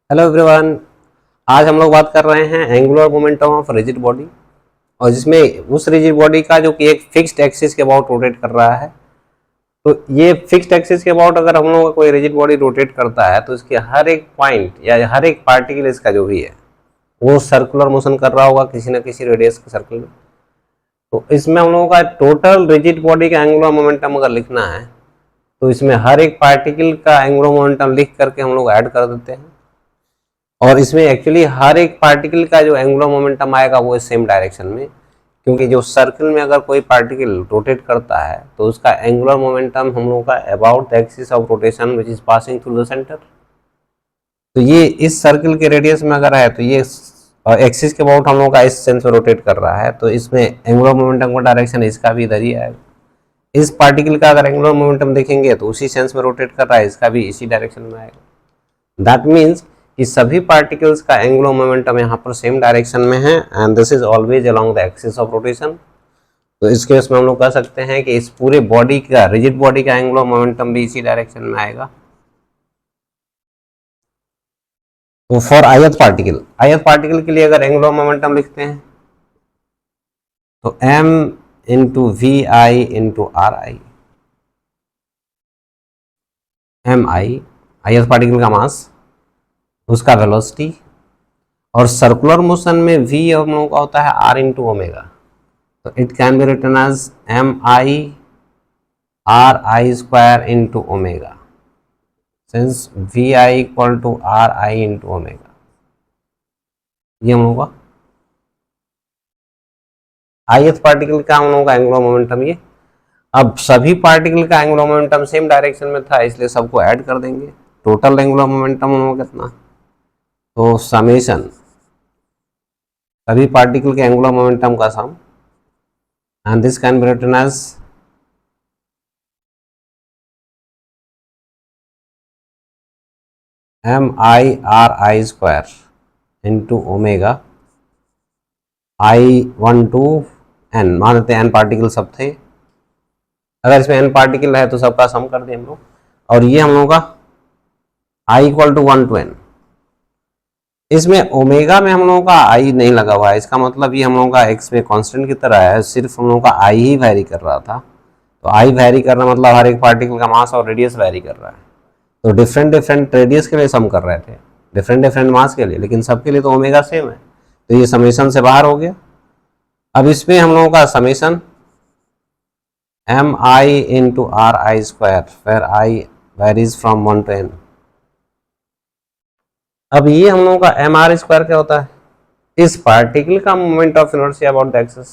Hello everyone. आज हम लोग बात कर रहे हैं angular momentum of rigid body, और जिसमें उस रिजिड बॉडी का जो कि एक फिक्स्ड एक्सिस के अबाउट रोटेट कर रहा है। तो ये फिक्स्ड एक्सिस के अबाउट अगर हम लोग का कोई रिजिड बॉडी रोटेट करता है तो इसके हर एक पॉइंट या हर एक पार्टिकल इसका जो भी है वो सर्कुलर मोशन कर रहा होगा किसी न किसी रेडियस के सर्कल में। तो इसमें हम लोगों का टोटल रिजिड बॉडी का एंगुलर मोमेंटम अगर लिखना है तो इसमें हर एक पार्टिकल का एंगुलर मोमेंटम लिख करके हम लोग ऐड कर देते हैं, और इसमें एक्चुअली हर एक पार्टिकल का जो एंगुलर मोमेंटम आएगा वो सेम डायरेक्शन में, क्योंकि जो सर्कल में अगर कोई पार्टिकल रोटेट करता है तो उसका एंगुलर मोमेंटम हम लोगों का about the axis of rotation which is passing through the centre. तो ये इस सर्कल के रेडियस में अगर है तो ये एक्सिस के अबाउट हम लोग का इस सेंस में रोटेट कर रहा है, तो इसमें एंगुलर मोमेंटम का डायरेक्शन इसका भी इधर ही आएगा। इस पार्टिकल का अगर एंगुलर मोमेंटम देखेंगे तो उसी सेंस में रोटेट कर रहा है, इसका भी इसी डायरेक्शन में आएगा। दैट मीन्स कि सभी पार्टिकल्स का एंगुलर मोमेंटम यहाँ पर सेम डायरेक्शन में है and this is always along the axis of rotation. तो इस केस में हम लोग कह सकते हैं कि इस पूरे बॉडी का, रिजिड बॉडी का एंगुलर मोमेंटम भी इसी डायरेक्शन में आएगा। तो फॉर आयत पार्टिकल के लिए अगर एंगुलर मोमेंटम लिखते हैं तो m into V I into R I, M I आयत पार्टिकल का मास, उसका वेलोसिटी, और सर्कुलर मोशन में v हम लोगों का होता है r इंटू ओमेगा। तो it can be written as M I R I square into omega, since V I equal to R I into omega. ये हम लोग का ith पार्टिकल का हम लोगों का एंगुलर मोमेंटम ये। अब सभी पार्टिकल का एंगुलर मोमेंटम सेम डायरेक्शन में था इसलिए सबको ऐड कर देंगे। टोटल एंगुलर मोमेंटम हम लोग कितना, तो समेशन सभी पार्टिकल के एंगुलर मोमेंटम का sum, and this can be written as M I R I square into omega I one to N. मान लेते हैं एन पार्टिकल सब थे, अगर इसमें एन पार्टिकल है तो सबका सम कर दें हम लोग, और ये हम लोग का I equal to one to N. इसमें ओमेगा में हम लोगों का आई नहीं लगा हुआ है, इसका मतलब ये हम लोगों का एक्स में कांस्टेंट की तरह है, सिर्फ हम लोगों का आई ही वैरी कर रहा था। तो आई वैरी करना मतलब हर एक पार्टिकल का मास और रेडियस वैरी कर रहा है। तो डिफरेंट डिफरेंट रेडियस के लिए सम कर रहे थे, डिफरेंट डिफरेंट मास के लिए, लेकिन सबके लिए तो ओमेगा सेम है, तो ये समेशन से बाहर हो गया। अब इसमें हम लोगों का summation M I into R I square, where I varies from one to N. अब ये हम लोगों का एम आर स्क्वायर क्या होता है, इस पार्टिकल का moment of inertia about the axis.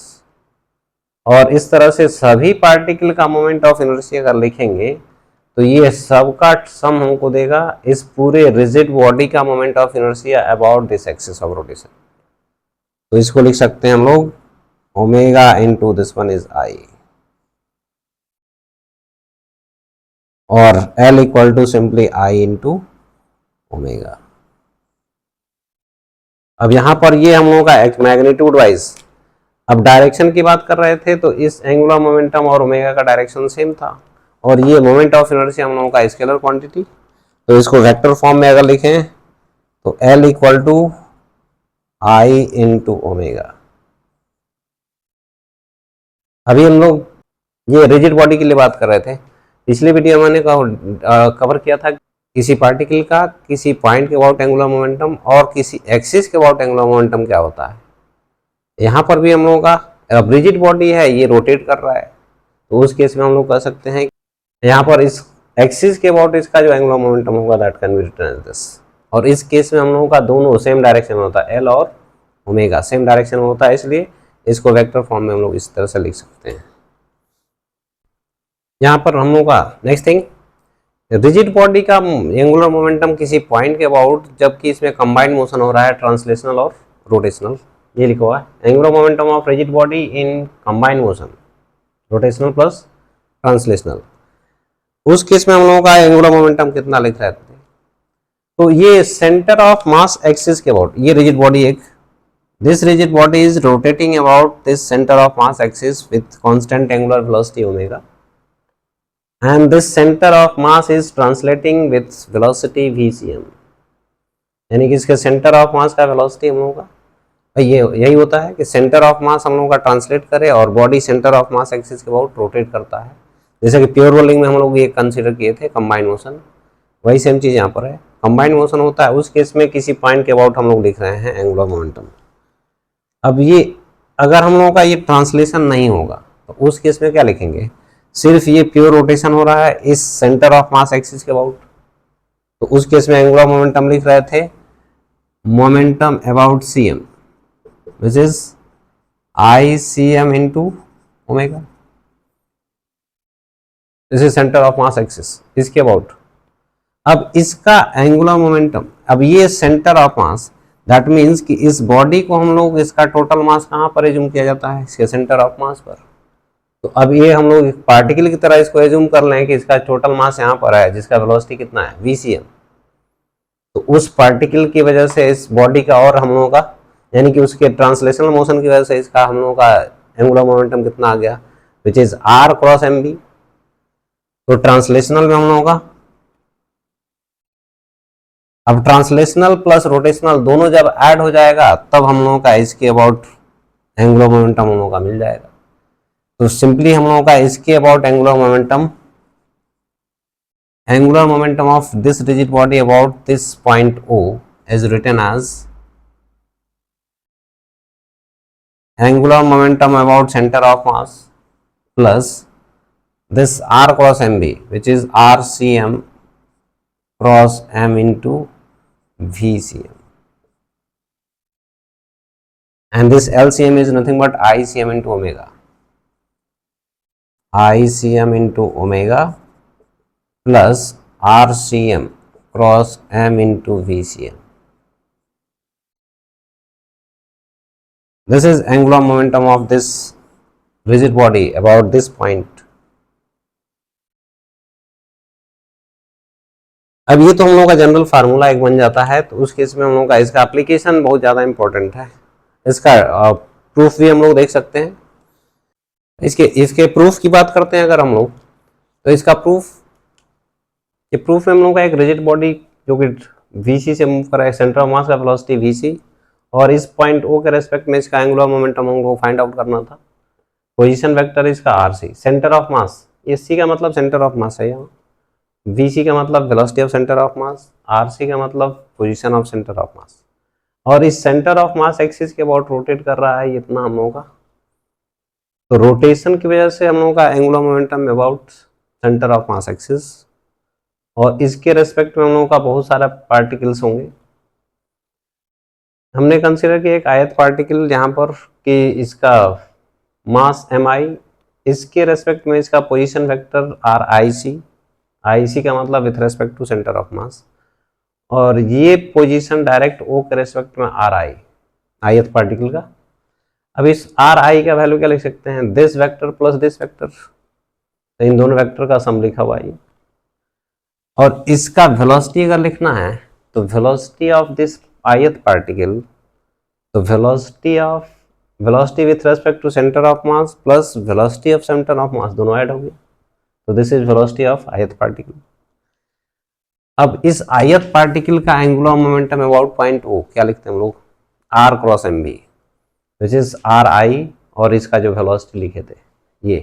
और इस तरह से सभी पार्टिकल का मोमेंट ऑफ इनर्शिया अगर लिखेंगे तो ये सबका सम हमको देगा इस पूरे रिजिड बॉडी का moment of inertia about this axis of rotation. तो इसको लिख सकते हैं हम लोग omega into this one is I, और L equal to simply I into omega. अब यहाँ पर ये हम लोगों का मैग्नीट्यूड वाइज, अब डायरेक्शन की बात कर रहे थे तो इस एंगुलर मोमेंटम और ओमेगा का डायरेक्शन सेम था, और ये मोमेंट ऑफ इनर्शिया हम लोगों का स्केलर क्वांटिटी। तो इसको वेक्टर फॉर्म में अगर लिखें तो L equal to I into omega. अभी हम लोग ये रिजिड बॉडी के लिए बात कर रहे थे, पिछले वीडियो मैंने कवर किया था किसी पार्टिकल का किसी पॉइंट के अबाउट एंगुलर मोमेंटम और किसी एक्सिस के अबाउट एंगुलर मोमेंटम क्या होता है। यहाँ पर भी हम लोगों का रिजिड बॉडी है, ये रोटेट कर रहा है, तो उस केस में हम लोग कह सकते हैं यहाँ पर इस एक्सिस के अबाउट इसका जो एंगुलर मोमेंटम होगा that can be written as this. और इस केस में हम लोगों का दोनों सेम डायरेक्शन में होता है, एल और ओमेगा सेम डायरेक्शन में होता है, इसलिए इसको वेक्टर फॉर्म में हम लोग इस तरह से लिख सकते हैं। यहाँ पर हम लोग का नेक्स्ट थिंग, रिजिड बॉडी का एंगुलर मोमेंटम किसी पॉइंट के अबाउट जबकि इसमें कंबाइंड मोशन हो रहा है ट्रांसलेशनल और रोटेशनल, ये लिखा हुआ है angular momentum of rigid body in combined motion rotational plus translational. उस केस में हम लोगों का एंगुलर मोमेंटम कितना लिख रहे थे, तो ये सेंटर ऑफ मास एक्सिस के अबाउट, ये रिजिड बॉडी एक, this rigid body is rotating about this centre of mass axis with constant angular velocity omega, and this center of mass is translating with velocity vcm यानी कि इसके centre of mass का velocity हम लोगों का ये यही होता है कि सेंटर ऑफ मास हम लोगों का ट्रांसलेट करे और body centre of mass axis के अबाउट रोटेट करता है। जैसे कि प्योर रोलिंग में हम लोग ये कंसीडर किए थे कंबाइंड मोशन, वही सेम चीज़ यहाँ पर है। कंबाइंड मोशन होता है उस केस में किसी पॉइंट के अबाउट हम लोग लिख रहे हैं एंगुलर मोमेंटम। अब ये अगर हम लोगों का ये ट्रांसलेशन नहीं होगा तो उस केस में क्या लिखेंगे, सिर्फ ये प्योर रोटेशन हो रहा है इस सेंटर ऑफ मास एक्सिस के अबाउट, तो उस केस में एंगुलर मोमेंटम लिख रहे थे momentum about C M which is I C M into omega, this is centre of mass axis इसके अबाउट। अब इसका एंगुलर मोमेंटम, अब ये centre of mass, that means कि इस बॉडी को हम लोग इसका टोटल मास कहाँ पर एज्यूम किया जाता है, इसके सेंटर ऑफ मास पर। तो अब ये हम लोग पार्टिकल की तरह इसको एज्यूम कर लें कि इसका टोटल मास यहाँ पर है जिसका वेलोसिटी कितना है VCM। तो उस पार्टिकल की वजह से इस बॉडी का और हम लोगों का यानी कि उसके ट्रांसलेशनल मोशन की वजह से इसका हम लोगों का एंगुलर मोमेंटम कितना आ गया, which is R cross MB। तो ट्रांसलेशनल में हम लोगों का, अब ट्रांसलेशनल प्लस रोटेशनल दोनों जब ऐड हो जाएगा तब हम लोगों का इसके अबाउट एंगुलर मोमेंटम हम लोगों का मिल जाएगा। तो सिंपली हम लोगों का इसके about angular momentum of this rigid body about this point O is written as angular momentum about center of mass plus this R cross MB which is RCM cross M into VCM, and this LCM is nothing but ICM into omega, ICM into omega plus RCM cross M into VCM. This is angular momentum of this rigid body about this point. अब ये तो हम लोगों का general formula एक बन जाता है, तो उस केस में हम लोगों का इसका एप्लीकेशन बहुत ज़्यादा इंपॉर्टेंट है। इसका प्रूफ भी हम लोग देख सकते हैं। इसके प्रूफ की बात करते हैं अगर हम लोग, तो इसका प्रूफ में हम लोग का एक रिजिड बॉडी जो कि VC से मूव कर रहा है, सेंटर ऑफ मास का वेलोसिटी VC, और इस पॉइंट O के रेस्पेक्ट में इसका एंगुलर मोमेंटम हमको फाइंड आउट करना था। पोजीशन वेक्टर इसका RC, सेंटर ऑफ मास, ये C का मतलब सेंटर ऑफ मास है यहाँ, VC का मतलब velocity of centre of mass, RC का मतलब position of centre of mass, और इस सेंटर ऑफ मास एक्सिस के अबाउट रोटेट कर रहा है इतना हम लोगों का। तो रोटेशन की वजह से हम लोगों का angular momentum about centre of mass axis, और इसके रेस्पेक्ट में हम लोगों का बहुत सारा पार्टिकल्स होंगे। हमने कंसीडर किया एक आयत पार्टिकल जहाँ पर कि इसका मास MI, इसके रेस्पेक्ट में इसका पोजीशन वेक्टर RIC, IC का मतलब with respect to centre of mass, और ये पोजीशन डायरेक्ट O के रेस्पेक्ट में RI आयत पार्टिकल का। अब इस RI का वैल्यू क्या लिख सकते हैं, this vector plus this vector, तो इन दोनों वेक्टर का सम लिखा हुआ है। और इसका वेलोसिटी अगर लिखना है तो velocity of this ith particle, तो velocity with respect to centre of mass plus velocity of centre of mass दोनों ऐड हो गए, तो this is velocity of ith particle. अब इस आयत पार्टिकल का angular momentum about point O क्या लिखते हैं हम लोग, R cross MB which is RI, और इसका जो वेलोसिटी लिखे थे ये,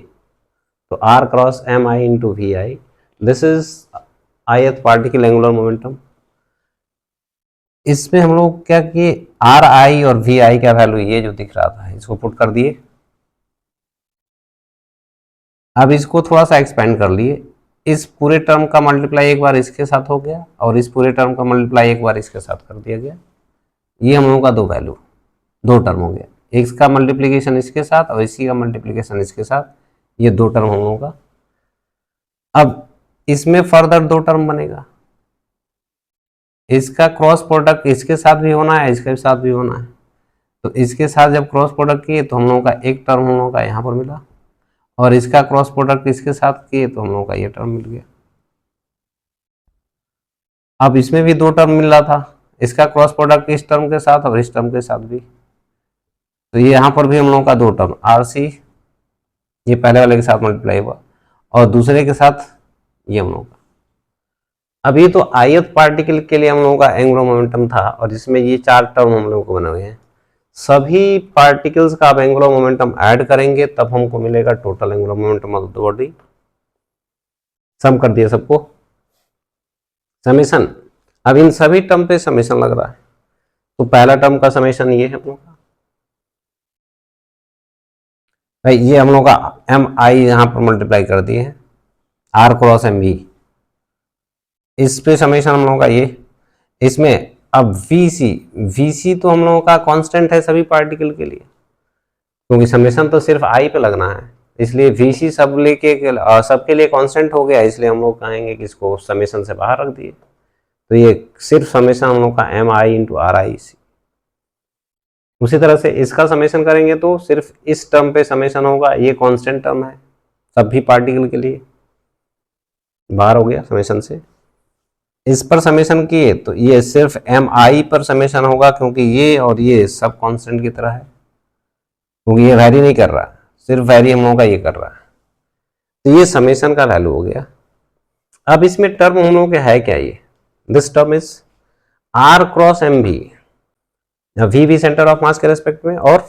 तो R cross MI into VI, this is आयत पार्टिकल एंगुलर मोमेंटम। इसमें हम लोग क्या किए, RI और VI का वैल्यू ये जो दिख रहा था इसको पुट कर दिए। अब इसको थोड़ा सा एक्सपेंड कर लिए, इस पूरे टर्म का मल्टीप्लाई एक बार इसके साथ हो गया और इस पूरे टर्म का मल्टीप्लाई एक बार इसके साथ कर दिया गया। ये हम लोगों का दो टर्म हो गया, इसका मल्टीप्लिकेशन इसके साथ और इसी का मल्टीप्लिकेशन इसके साथ, ये दो टर्म हम लोगों का। अब इसमें फर्दर दो टर्म बनेगा, इसका क्रॉस प्रोडक्ट इसके साथ भी होना है, इसके साथ भी होना है, तो इसके साथ जब क्रॉस प्रोडक्ट किए तो हम लोगों का एक टर्म हम लोगों का यहाँ पर मिला, और इसका क्रॉस प्रोडक्ट इसके साथ किए तो हम लोगों का ये टर्म मिल गया। अब इसमें भी दो टर्म मिल रहा था, इसका क्रॉस प्रोडक्ट इस टर्म के साथ और इस टर्म के साथ भी, तो ये यहाँ पर भी हम लोगों का दो टर्म RC, ये पहले वाले के साथ मल्टीप्लाई हुआ और दूसरे के साथ ये हम लोगों का, अब ये तो ith पार्टिकल के लिए हम लोगों का एंगुलर मोमेंटम था और जिसमें ये 4 टर्म हम लोगों को बने हुए हैं। सभी पार्टिकल्स का आप एंगुलर मोमेंटम ऐड करेंगे तब हमको मिलेगा total angular momentum of the body. Sum कर दिया सबको, समेशन। अब इन सभी टर्म पे समेशन लग रहा है, तो पहला टर्म का समेशन ये है हम लोग का भाई, ये हम लोग का एम आई यहाँ पर मल्टीप्लाई कर दिए हैं आर क्रॉस एम वी, इस पे समेशन हम लोगों का ये। इसमें अब वी सी तो हम लोगों का कांस्टेंट है सभी पार्टिकल के लिए, क्योंकि समेशन तो सिर्फ आई पे लगना है, इसलिए वी सी सब लेके सबके लिए कांस्टेंट हो गया, इसलिए हम लोग कहेंगे कि इसको समेशन से बाहर रख दिए। तो ये सिर्फ समेशन हम लोग का M I into R I C. उसी तरह से इसका समेशन करेंगे तो सिर्फ इस टर्म पे समेशन होगा, ये कांस्टेंट टर्म है सभी पार्टिकल के लिए, बाहर हो गया समेशन से। इस पर समेशन किए तो ये सिर्फ एम आई पर समेशन होगा, क्योंकि ये और ये सब कांस्टेंट की तरह है, क्योंकि ये वैरी नहीं कर रहा, सिर्फ वैरी हम लोगों का ये कर रहा है। तो ये समेशन का वैल्यू हो गया। अब इसमें टर्म हम लोगों के है क्या, ये this term is R cross M V, V भी सेंटर ऑफ मास के रेस्पेक्ट में और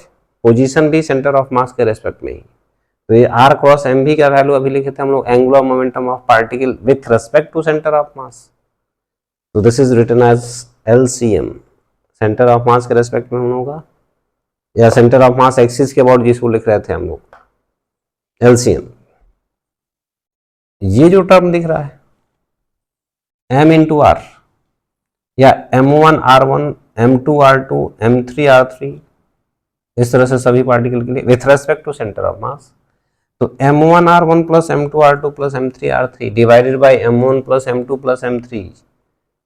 पोजीशन भी सेंटर ऑफ मास के रेस्पेक्ट में ही। तो ये आर क्रॉस एम वी का वैल्यू अभी लिखे थे हम लोग angular momentum of particle with respect to centre of mass. तो this is written as LCM, centre of mass के रेस्पेक्ट में हम लोग का, या सेंटर ऑफ मास एक्सिस के अबाउट जिसको लिख रहे थे हम लोग, LCM। ये जो टर्म दिख रहा है m इंटू आर, या M1R1 M2R2 M3R3, इस तरह से सभी पार्टिकल के लिए with respect to centre of mass. तो M1R1 plus M2R2 plus M3R3 divided by M1 plus M2 plus M3,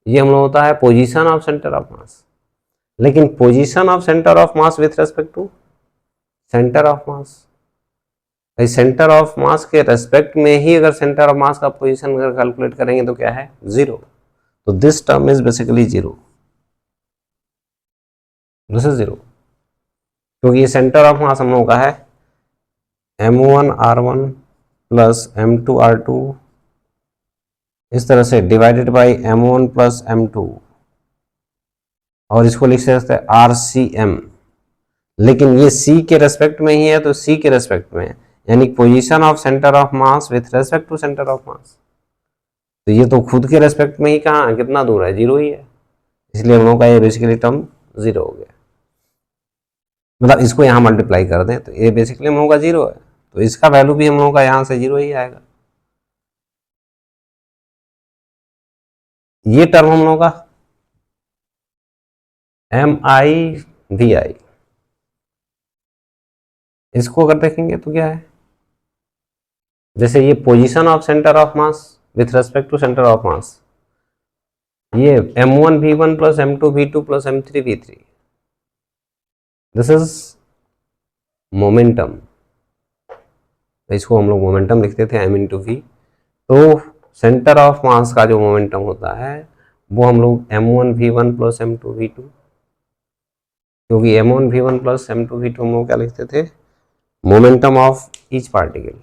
ये हम लोग होता है position of centre of mass. लेकिन position of centre of mass with respect to centre of mass, centre of mass के respect में ही अगर centre of mass का पोजीशन अगर कैलकुलेट करेंगे तो क्या है, 0। तो this term is basically 0, this is 0, क्योंकि ये सेंटर ऑफ मास हम लोगों का है M1R1 प्लस M2R2 इस तरह से divided by M1 plus M2, और इसको लिख सकते हैं RCM। लेकिन ये C के रेस्पेक्ट में ही है, तो C के रेस्पेक्ट में है, यानी position of centre of mass with respect to centre of mass. तो ये तो खुद के रेस्पेक्ट में ही कहाँ कितना दूर है, 0 ही है, इसलिए हम लोगों का ये बेसिकली टर्म 0 हो गया। मतलब इसको यहाँ मल्टीप्लाई कर दें तो ये बेसिकली हम लोगों का 0 है, तो इसका वैल्यू भी हम लोगों का यहाँ से 0 ही आएगा। ये टर्म हम लोगों का MIVI, इसको अगर देखेंगे तो क्या है, जैसे ये position of centre of mass with respect to centre of mass, ये M1V1 plus M2V2 plus M3V3, this is momentum. इसको हम लोग मोमेंटम लिखते थे M इंटू V। तो सेंटर ऑफ मास का जो मोमेंटम होता है वो हम लोग M1V1 प्लस M2V2, क्योंकि M1V1 प्लस M2V2 हम लोग क्या लिखते थे, मोमेंटम ऑफ ईच पार्टिकल।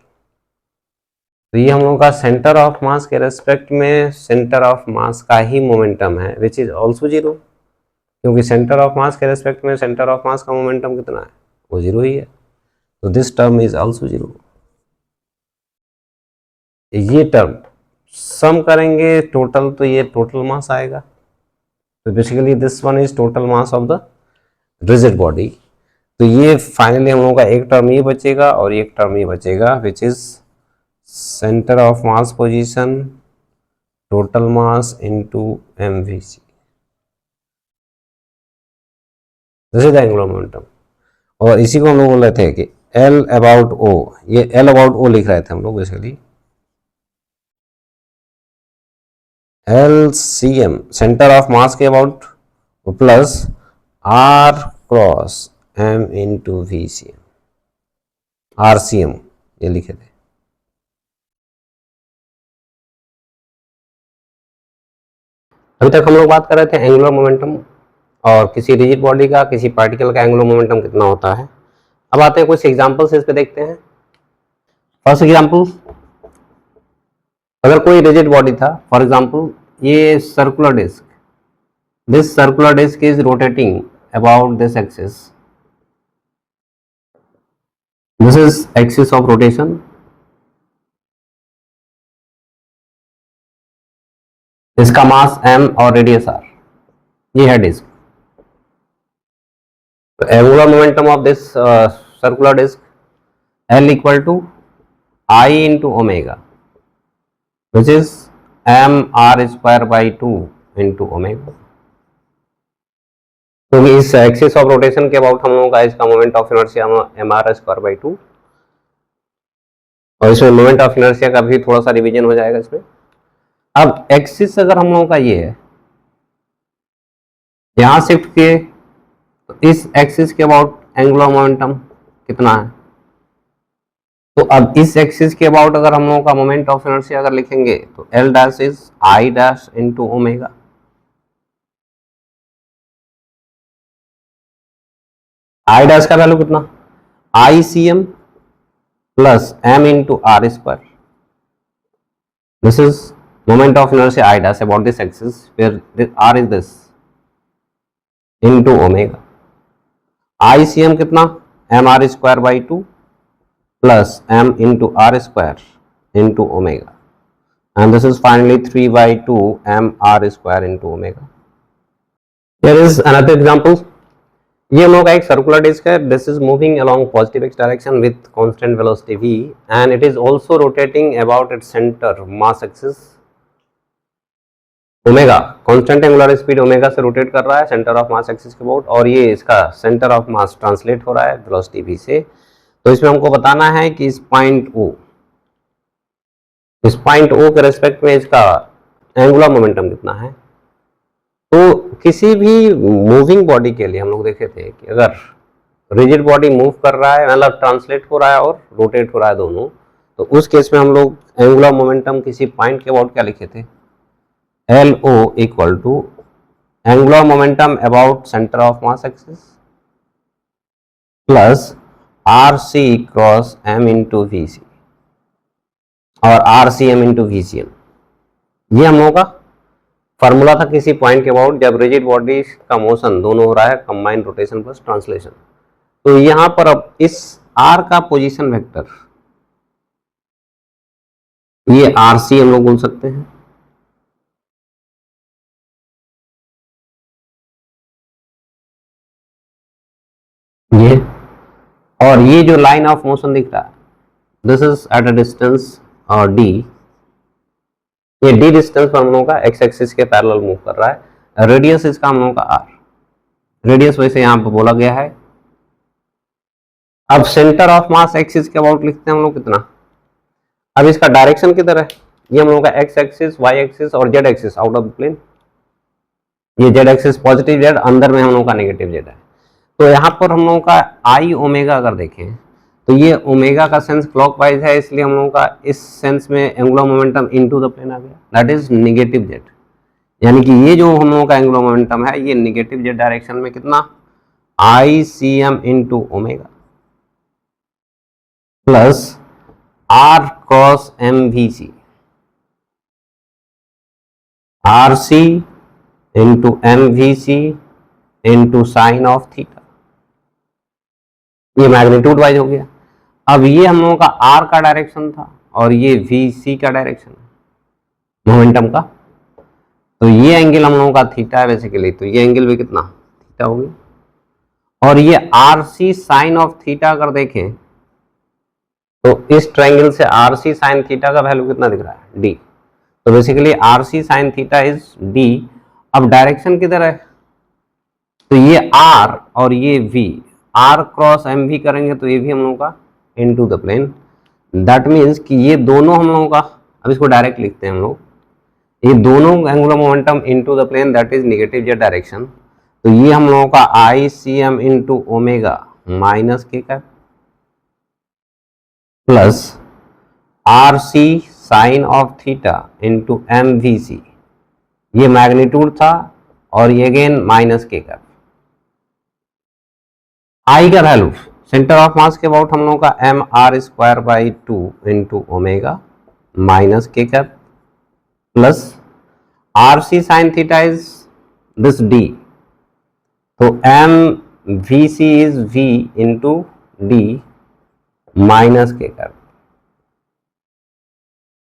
तो ये हम लोग का सेंटर ऑफ मास के रेस्पेक्ट में सेंटर ऑफ मास का ही मोमेंटम है, विच इज ऑल्सो 0, क्योंकि सेंटर ऑफ मास के रेस्पेक्ट में सेंटर ऑफ मास का मोमेंटम कितना है, वो 0 ही है। तो दिस टर्म इज ऑल्सो 0। ये टर्म सम करेंगे टोटल, तो ये टोटल मास आएगा। तो basically this one is total mass of the rigid body. तो ये फाइनली हम लोगों का एक टर्म ये बचेगा और एक टर्म ये बचेगा, which is centre of mass position total mass into MVC, this is the angular momentum. और इसी को हम लोग बोल रहे थे कि L अबाउट O, ये L अबाउट O लिख रहे थे हम लोग basically, LCM centre of mass के about plus R cross M into VCM, RCM ये लिखे थे। अभी तक हम लोग बात कर रहे थे एंगुलर मोमेंटम और किसी रिजिड बॉडी का, किसी पार्टिकल का एंगुलर मोमेंटम कितना होता है। अब आते हैं कुछ एग्जांपल्स इस पे देखते हैं। फर्स्ट एग्जांपल, अगर कोई रिजिड बॉडी था, फॉर एग्जांपल ये circular disc, this circular disc is rotating about this axis, this is axis of rotation, इसका मास m और रेडियस r, ये है डिस्क। तो angular momentum of this circular disc L equal to I into omega, which is m r square by 2 into omega. तो इस axis of rotation के about हम लोगों का इसका moment of inertia m r square by 2, और इसमें moment of inertia का भी थोड़ा सा रिवीजन हो जाएगा इसमें। अब एक्सिस अगर हम लोगों का ये है, यहां शिफ्ट किए तो इस एक्सिस के अबाउट एंगुलर मोमेंटम कितना है, तो अब इस एक्सिस के अबाउट अगर हम लोगों का मोमेंट ऑफ इनर्शिया अगर लिखेंगे तो L dash is I dash into omega. I dash का वैल्यू कितना, ICM plus m into R square, this is moment of inertia I dash about this axis where r is this into omega. ICM कितना, M R square by 2 plus m into R square into omega, and this is finally 3 by 2 M R square into omega. Here is another example, ये हम लोग का एक circular disc है, this is moving along positive x direction with constant velocity v and it is also rotating about its centre mass axis omega, constant angular speed omega से rotate कर रहा है सेंटर ऑफ मास एक्सिस के about, और ये इसका centre of mass translate हो रहा है वेलोसिटी v से। तो इसमें हमको बताना है कि इस पॉइंट O के रेस्पेक्ट में इसका एंगुलर मोमेंटम कितना है। तो किसी भी मूविंग बॉडी के लिए हम लोग देखे थे कि अगर रिजिड बॉडी मूव कर रहा है, मतलब ट्रांसलेट हो रहा है और रोटेट हो रहा है दोनों, तो उस केस में हम लोग एंगुलर मोमेंटम किसी पॉइंट के अबाउट क्या लिखे थे, LO equal to angular momentum about centre of mass axis plus RC cross M into VC और RCM इंटू VCM। ये हम लोगों का फॉर्मूला था किसी पॉइंट के अबाउट जब रिजिड बॉडी का मोशन दोनों हो रहा है, कंबाइंड रोटेशन प्लस ट्रांसलेशन। तो यहां पर अब इस R का पोजीशन वेक्टर, ये RC हम लोग बोल सकते हैं, ये, और ये जो लाइन ऑफ मोशन दिख रहा है this is at a distance D, ये D डिस्टेंस पर हम लोगों का एक्स एक्सिस के पैरेलल मूव कर रहा है, रेडियस इसका हम लोगों का R, रेडियस वैसे यहां पर बोला गया है। अब सेंटर ऑफ मास एक्सिस के अबाउट लिखते हैं हम लोग कितना, अब इसका डायरेक्शन किधर है, ये हम लोगों का एक्स एक्सिस, वाई एक्सिस और Z axis out of the plane, ये जेड एक्सिस पॉजिटिव जेड, अंदर में हम लोगों का नेगेटिव जेड है। तो यहाँ पर हम लोगों का आई ओमेगा अगर देखें तो ये ओमेगा का सेंस क्लॉकवाइज है, इसलिए हम लोगों का इस सेंस में angular momentum into the plane आ गया, दैट इज नेगेटिव जेड, यानी कि ये जो हम लोगों का एंगुलर मोमेंटम है ये नेगेटिव जेड डायरेक्शन में कितना, I C M into omega plus R cross M V C, R C into M V C into sine of theta, ये मैग्नीट्यूड वाइज हो गया। अब ये हम लोगों का आर का डायरेक्शन था और ये वी सी का डायरेक्शन मोमेंटम का, तो ये एंगल हम लोगों का थीटा है बेसिकली, तो ये एंगल भी कितना थीटा हो गया। और ये R C sine of theta अगर देखें तो इस ट्रायंगल से आर सी साइन थीटा का वैल्यू कितना दिख रहा है, डी, तो basically R C sine theta is D. अब डायरेक्शन किधर है, तो ये आर और ये V, R cross M V करेंगे तो ये भी हम लोगों का into the plane, that means कि ये दोनों हम लोगों का, अब इसको डायरेक्ट लिखते हैं हम लोग, ये दोनों angular momentum into the plane that is negative Z direction, तो ये हम लोगों का I C M into omega minus K का plus R C sine of theta into M V C, ये मैग्नीट्यूड था और ये अगेन माइनस के का। आई का वैल्यू सेंटर ऑफ मास के अबाउट हम लोगों का M R square by 2 into omega minus K cap plus R C sine theta is this D, तो M V C is V into D minus K cap,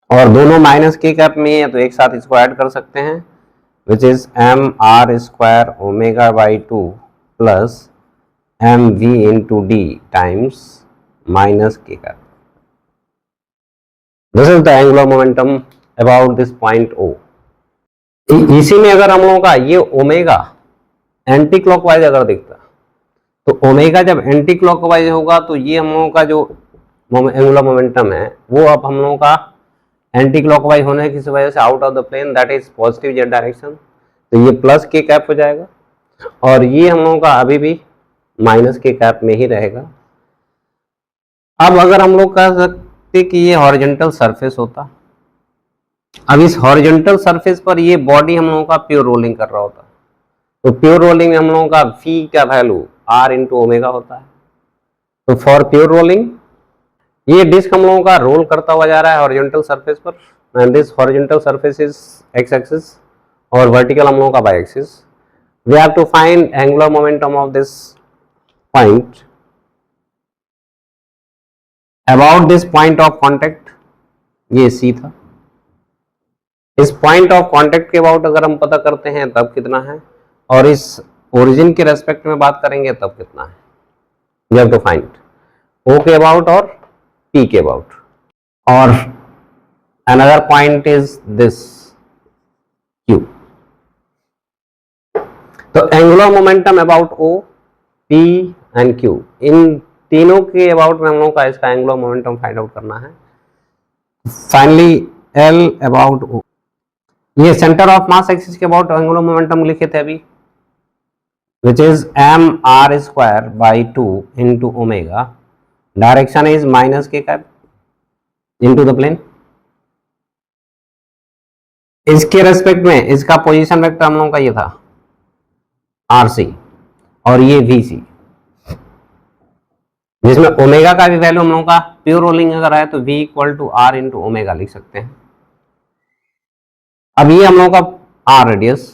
और दोनों minus K cap में है तो एक साथ इसको ऐड कर सकते हैं, which is M R square omega by 2 plus M V into D times minus K cap. This is the angular momentum about this point O. इसी में अगर हम लोगों का ये ओमेगा एंटी क्लॉकवाइज अगर दिखता, तो ओमेगा जब एंटी क्लॉकवाइज होगा तो ये हम लोगों का जो एंगुलर मोमेंटम है वो अब हम लोगों का एंटी क्लॉकवाइज होने की वजह से out of the plane, that is positive Z direction, तो ये प्लस के कैप हो जाएगा, और ये हम लोगों का अभी भी माइनस के कैप में ही रहेगा। अब अगर हम लोग कह सकते कि ये हॉरिजॉन्टल सरफेस होता, अब इस हॉरिजॉन्टल सरफेस पर ये बॉडी हम लोगों का प्योर रोलिंग कर रहा होता, तो प्योर रोलिंग में हम लोगों का फी का वैल्यू आर इंटू ओमेगा होता है। तो फॉर प्योर रोलिंग ये डिस्क हम लोगों का रोल करता हुआ जा रहा है हॉरिजॉन्टल सरफेस पर, and this horizontal surface is X axis और वर्टिकल हम लोगों का Y axis. We have to find angular momentum of this point about this point of contact, ये सी था, इस पॉइंट ऑफ कॉन्टेक्ट के अबाउट अगर हम पता करते हैं तब कितना है, और इस ओरिजिन के रेस्पेक्ट में बात करेंगे तब कितना है। You have to find O के अबाउट और पी के अबाउट, और another point is this Q. तो angular momentum about O, P and Q, इन तीनों के अबाउट में हम लोगों का इसका एंगुलर मोमेंटम फाइंड आउट करना है। फाइनली एल अबाउट ओ, ये सेंटर ऑफ मास एक्सिस के अबाउट एंगुलर मोमेंटम लिखे थे अभी, which is m r square by 2 into omega, direction is minus k cap into the plane। इसके रेस्पेक्ट में इसका पोजीशन वेक्टर हम लोगों का ये था आर सी, और ये वी सी, जिसमें ओमेगा का भी वैल्यू हम लोगों का प्योर रोलिंग अगर है तो v equal to R into omega लिख सकते हैं। अब ये हम लोगों का आर रेडियस,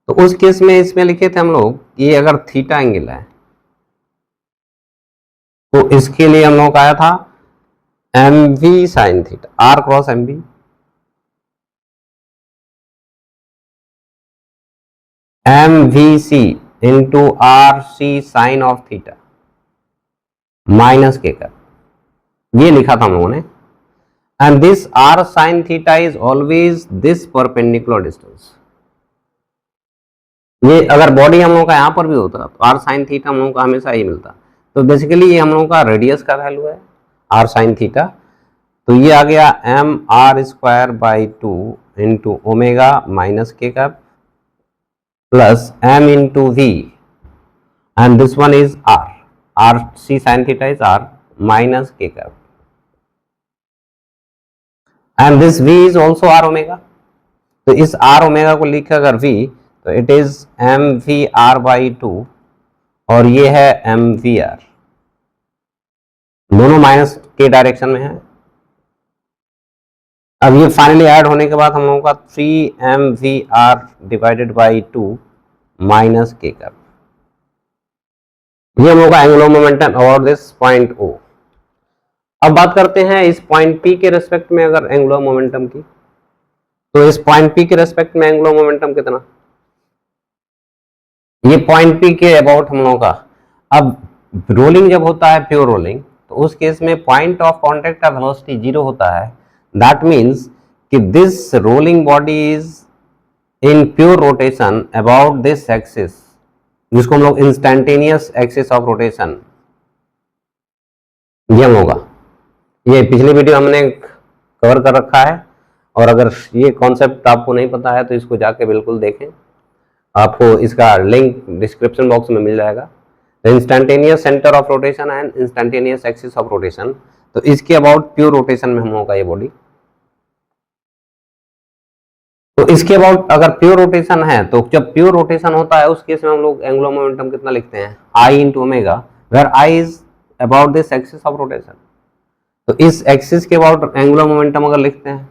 तो उस केस में इसमें लिखे थे हम लोग ये अगर थीटा एंगल है तो इसके लिए हम लोग का आया था M V sine theta, R cross M V, M V C into R C sine of theta minus K कर, ये लिखा था हम लोगों ने, and this R sine theta is always this perpendicular distance. ये अगर बॉडी हम लोगों का यहाँ पर भी होता तो आर साइन थीटा हम लोगों का हमेशा ही मिलता, तो बेसिकली ये हम लोगों का रेडियस का वैल्यू है आर साइन थीटा, तो ये आ गया M R square by 2 into omega minus K cap plus M into V, and this one is R, R C sine theta is R minus K cap, and this V is also R omega, तो इस R omega को लिखा अगर V तो it is M V R by 2, और ये है M V R, दोनों माइनस के डायरेक्शन में है। अब ये फाइनली ऐड होने के बाद हम लोगों का 3mvr divided by 2 minus K cap, ये हम लोग का angular momentum about this point O. अब बात करते हैं इस पॉइंट पी के रेस्पेक्ट में अगर एंगुलर मोमेंटम की, तो इस पॉइंट पी के रेस्पेक्ट में एंगुलर मोमेंटम कितना, ये पॉइंट पी के अबाउट हम लोगों का, अब रोलिंग जब होता है प्योर रोलिंग तो उस केस में पॉइंट ऑफ कॉन्टेक्ट का वेलोसिटी 0 होता है, दैट मीन्स कि this rolling body is in pure rotation about this axis, जिसको हम लोग इंस्टेंटेनियस एक्सिस ऑफ रोटेशन, ये हम होगा, ये पिछली वीडियो हमने कवर कर रखा है, और अगर ये कॉन्सेप्ट आपको नहीं पता है तो इसको जाके बिल्कुल देखें, आपको इसका लिंक डिस्क्रिप्शन बॉक्स में मिल जाएगा। Instantaneous centre of rotation and instantaneous axis of rotation, तो इसके अबाउट प्योर रोटेशन में हम लोगों का ये बॉडी, तो इसके अबाउट अगर प्योर रोटेशन है तो जब प्योर रोटेशन होता है उस केस में हम लोग एंगुलर मोमेंटम कितना लिखते हैं I into omega, where I is about this axis of rotation, तो इस एक्सिस के अबाउट एंगुलर मोमेंटम अगर लिखते हैं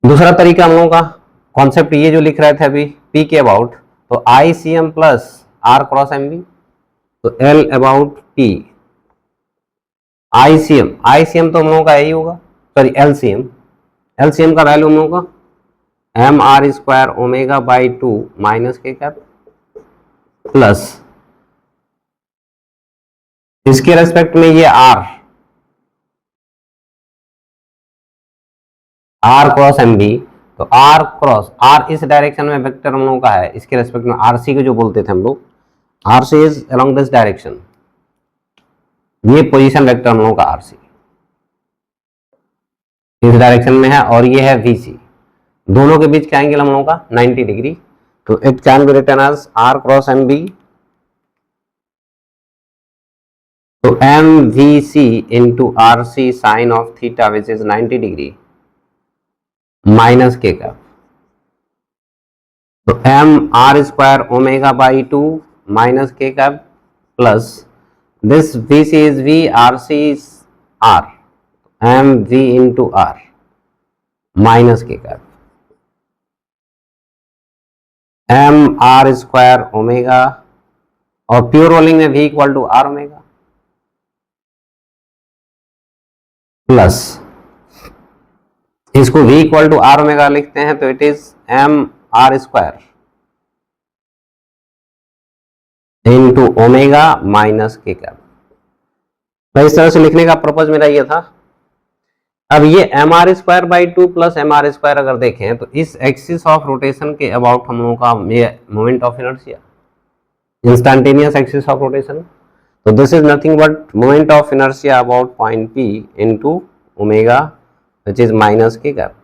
दूसरा तरीका हम लोगों का कॉन्सेप्ट ये जो लिख रहे थे अभी पी के अबाउट, तो I C M plus R cross M B, तो एल अबाउट पी आईसीएम तो हम लोगों का यही होगा, सॉरी एलसीएम का वैल्यू हम लोगों का M R square omega by 2 minus K cap plus इसके रेस्पेक्ट में ये आर क्रॉस एम बी, तो आर इस डायरेक्शन में वेक्टर हम लोगों का है, इसके रेस्पेक्ट में आरसी को जो बोलते थे हम लोग, RC is along this direction, ये पोजीशन वेक्टर हम लोगों का आरसी इस डायरेक्शन में है, और ये है वीसी, दोनों के बीच का एंगल हम लोगों का 90 डिग्री, तो it can be written as R cross M B, तो M V C into R C sine of theta which is 90 degree minus K का, तो M R square omega by 2 minus K का plus this V C is V, R C is R, M V into R minus K का, M R square omega, और pure rolling में V equal to R omega plus इसको v equal to R omega लिखते हैं, तो it is M R square into omega minus K cap. तो इस तरह से लिखने का पर्पज मेरा ये था। अब ये M R square by 2 plus M R square अगर देखें तो इस एक्सिस ऑफ रोटेशन के अबाउट हम लोगों का ये moment of inertia, instantaneous axis of rotation, तो this is nothing but moment of inertia about point P into omega which is minus K cap,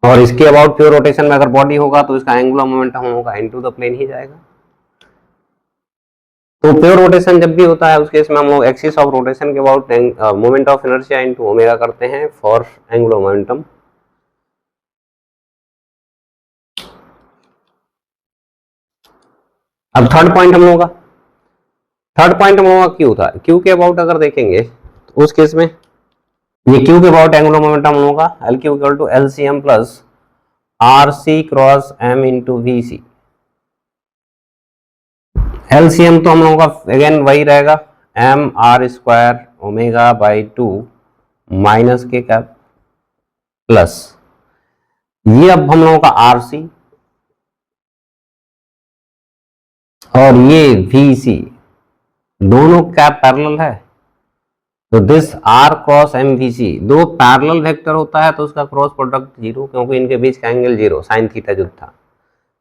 और इसके अबाउट प्योर रोटेशन में अगर बॉडी होगा तो इसका एंगुलर मोमेंटम होगा इनटू द प्लेन ही जाएगा। तो प्योर रोटेशन जब भी होता है उस केस में हम लोग एक्सिस ऑफ रोटेशन के about moment of inertia into omega करते हैं फॉर एंगुलर मोमेंटम। अब थर्ड पॉइंट हम लोगों का क्यू था। क्यू के अबाउट अगर देखेंगे तो उस केस में ये क्यू के अबाउट एंगुलर मोमेंटम हम लोगों का L Q equal to L C M plus R C cross M into V C. LCM तो हम लोगों का अगेन वही रहेगा, M R square omega by 2 minus K cap plus ये अब हम लोगों का आर सी और ये वी सी, दोनों कैप पैरेलल है, तो this R cross M V C, दो पैरेलल वेक्टर होता है तो उसका क्रॉस प्रोडक्ट जीरो, क्योंकि इनके बीच का एंगल जीरो साइन थीटा जो था,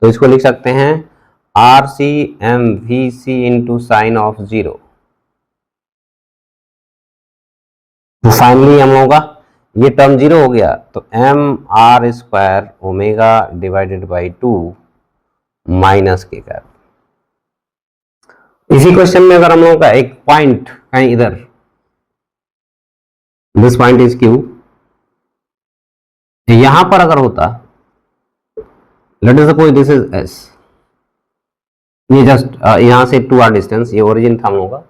तो इसको लिख सकते हैं R C M V C into sine of zero. तो फाइनली हम लोगों का ये टर्म जीरो हो गया, तो M R square omega divided by 2 minus K cap. इसी क्वेश्चन में अगर हम लोगों का एक पॉइंट कहीं इधर, दिस पॉइंट इज क्यू, यहां पर अगर होता, let us suppose this is S, ये जस्ट यहां से 2 आर डिस्टेंस, ये ओरिजिन था हम लोगों का,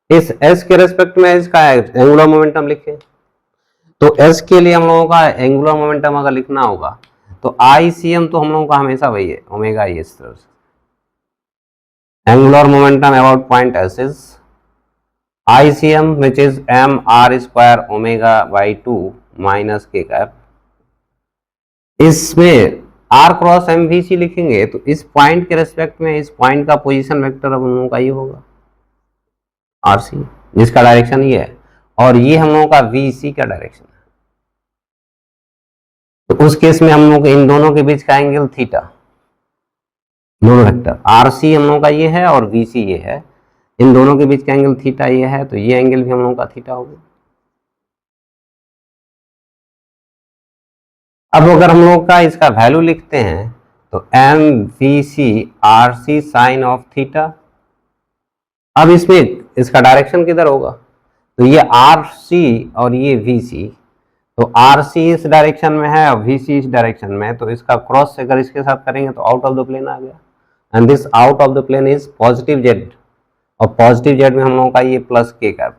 इस एस के रेस्पेक्ट में इसका एंगुलर मोमेंटम लिखे, तो एस के लिए हम लोगों का एंगुलर मोमेंटम अगर लिखना होगा तो आई सी एम तो हम लोगों का हमेशा वही है omega E S, angular momentum about point S is I C M which is M R square omega by 2 minus K cap. इसमें R cross M V C लिखेंगे तो इस पॉइंट के रेस्पेक्ट में इस पॉइंट का पोजीशन वेक्टर हम लोगों का ये होगा आर सी, जिसका डायरेक्शन ये है, और ये हम लोगों का वी सी का डायरेक्शन है, तो उस केस में हम लोग इन दोनों के बीच का एंगल थीटा, दोनों वेक्टर आर सी हम लोगों का ये है और वी सी ये है, इन दोनों के बीच का एंगल थीटा ये है, तो ये एंगल भी हम लोगों का थीटा होगा। अब अगर हम लोग का इसका वैल्यू लिखते हैं तो M V C R C sine of theta, अब इसमें इसका डायरेक्शन किधर होगा, तो ये आर सी और ये वी सी, तो आर सी इस डायरेक्शन में है और वी सी इस डायरेक्शन में है, तो इसका क्रॉस अगर इसके साथ करेंगे तो आउट ऑफ द प्लेन आ गया, and this out of the plane is positive Z, और पॉजिटिव जेड में हम लोगों का ये प्लस के कैप,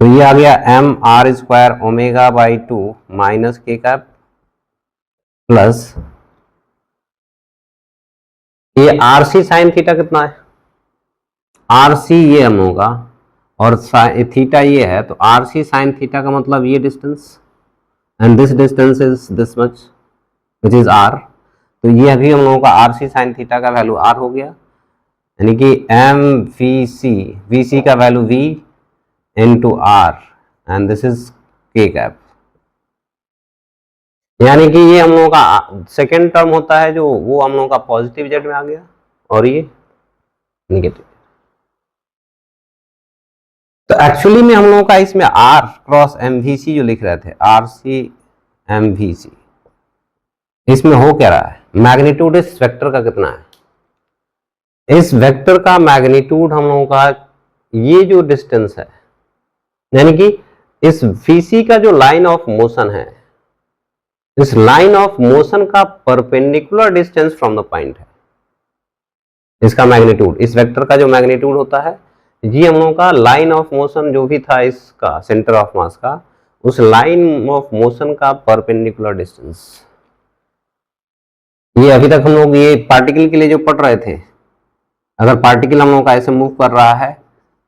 तो ये आ गया M R square omega by 2 minus K cap plus ये आर सी साइन थीटा कितना है, आर सी ये हम होगा और थीटा ये है, तो आर सी साइन थीटा का मतलब ये distance and this distance is this much which is R. तो ये अभी हम लोगों का आर सी साइन थीटा का वैल्यू आर हो गया, यानी कि एम वी सी का value V into R and this is K cap, यानी कि ये हम लोगों का सेकेंड टर्म होता है जो वो हम लोगों का पॉजिटिव जेड में आ गया और ये निगेटिव। तो एक्चुअली में हम लोगों का इसमें आर क्रॉस एम वी सी जो लिख रहे थे, आर सी एम वी सी, इसमें हो क्या रहा है, मैग्नीट्यूड इस वेक्टर का कितना है, इस वेक्टर का मैग्नीट्यूड हम लोगों का ये जो डिस्टेंस है, यानी कि इस वीसी का जो लाइन ऑफ मोशन है, इस लाइन ऑफ मोशन का perpendicular distance from the point है, इसका मैग्नीट्यूड, इस वेक्टर का जो मैग्नीट्यूड होता है, ये हम लोगों का लाइन ऑफ मोशन जो भी था इसका सेंटर ऑफ मास का, उस लाइन ऑफ मोशन का परपेंडिकुलर डिस्टेंस। ये अभी तक हम लोग ये पार्टिकल के लिए जो पढ़ रहे थे, अगर पार्टिकल हम लोग का ऐसे मूव कर रहा है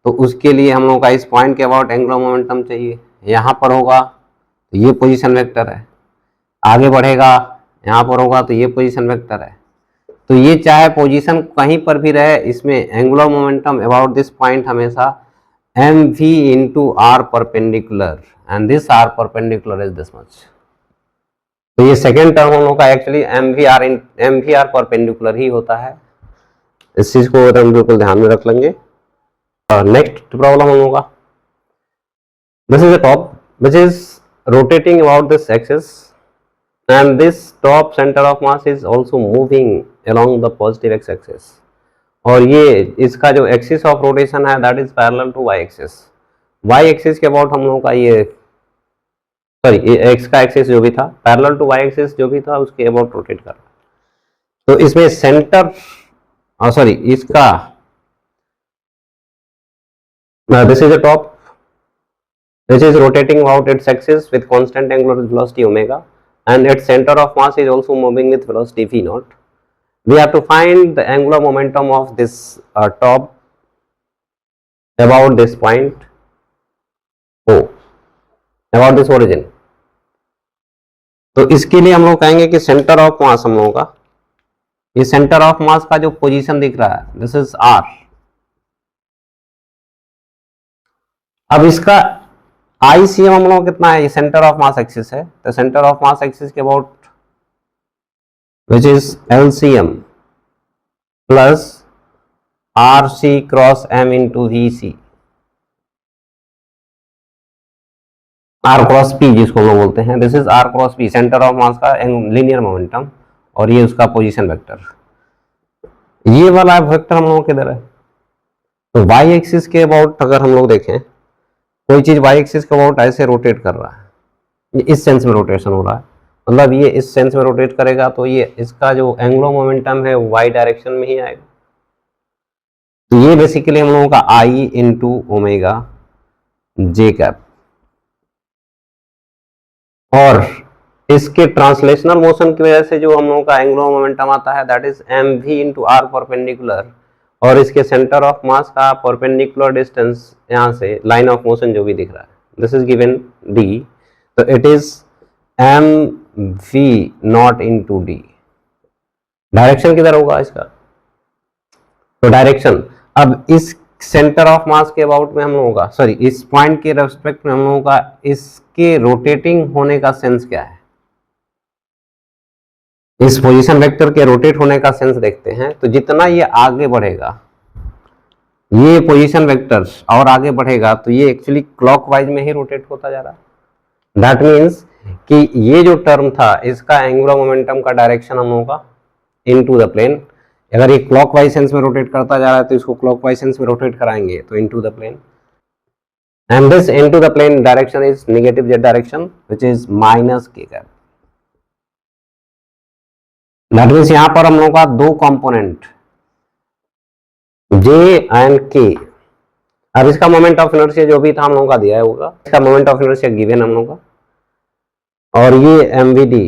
तो उसके लिए हम लोग का इस पॉइंट के अबाउट एंगुलर मोमेंटम चाहिए, यहाँ पर होगा तो ये पोजीशन वेक्टर है, आगे बढ़ेगा यहाँ पर होगा तो ये पोजीशन वेक्टर है। तो ये चाहे पोजीशन कहीं पर भी रहे, इसमें angular momentum about this point हमेशा M V into R perpendicular and this R perpendicular is this much. तो ये सेकेंड टर्म हम लोग का actually M V R perpendicular ही होता है, इस चीज को हम बिल्कुल ध्यान में रख लेंगे। नेक्स्ट प्रॉब्लम हम लोग का, this is a top which is rotating about this axis and this top center of mass is also moving along the positive x axis, और ये इसका जो एक्सिस ऑफ रोटेशन है that is parallel to y axis. y axis के about हम लोगों का ये सॉरी x का एक्सिस जो भी था पैरेलल टू y एक्सिस जो भी था उसके अबाउट रोटेट कर रहा है। तो इसमें सेंटर सॉरी इसका this is a top which is rotating about its axis with constant angular velocity omega, and its center of mass is also moving with velocity v naught. We have to find the angular momentum of this top about this point O, about this origin. तो इसके लिए हम लोग कहेंगे कि centre of मास हम लोगों का, ये सेंटर ऑफ मास का जो पोजीशन दिख रहा है दिस इज आर। अब इसका ICM हम लोग कितना है, ये सेंटर ऑफ मास एक्सिस है, तो सेंटर ऑफ मास एक्सिस के about which is LCM plus RC cross M into VC, R cross P जिसको हम लोग बोलते हैं, this is R cross P centre of mass का लीनियर मोमेंटम और ये उसका पोजीशन वेक्टर। ये वाला वेक्टर हम लोगों के इधर है, तो y एक्सिस के अबाउट अगर हम लोग देखें कोई चीज y एक्सिस के अबाउट ऐसे रोटेट कर रहा है, ये इस सेंस में रोटेशन हो रहा है, मतलब ये इस सेंस में रोटेट करेगा तो ये इसका जो एंगुलर मोमेंटम है y डायरेक्शन में ही आएगा। तो ये बेसिकली हम लोगों का I into omega J cap, और इसके ट्रांसलेशनल मोशन की वजह से जो हम लोगों का एंगुलर मोमेंटम आता है that is M V into R perpendicular, और इसके सेंटर ऑफ मास का परपेंडिकुलर डिस्टेंस यहाँ से लाइन ऑफ मोशन जो भी दिख रहा है दिस इज गिवन डी, तो it is M V not into D. Direction किधर होगा इसका, तो डायरेक्शन अब इस सेंटर ऑफ मास के अबाउट में हम लोगों का सॉरी इस पॉइंट के रेस्पेक्ट में हम लोगों का इसके रोटेटिंग होने का सेंस क्या है, इस पोजीशन वेक्टर के रोटेट होने का सेंस देखते हैं। तो जितना ये आगे बढ़ेगा ये पोजीशन वेक्टर और आगे बढ़ेगा तो ये एक्चुअली क्लॉकवाइज में ही रोटेट होता जा रहा है, दैट मीन्स कि ये जो टर्म था इसका एंगुलर मोमेंटम का डायरेक्शन हम लोगों का इनटू द प्लेन, अगर ये क्लॉकवाइज सेंस में रोटेट करता जा रहा है तो इसको क्लॉकवाइज सेंस में रोटेट कराएंगे तो into the plane, and this into the plane direction is negative Z direction which is minus K cap. That means यहां पर हम लोगों का दो कंपोनेंट जे एंड के अब इसका मोमेंट ऑफ इनर्शिया जो भी था हम लोगों का दिया है होगा, इसका मोमेंट ऑफ इनर्शिया गिवन हम लोगों का, और ये MVD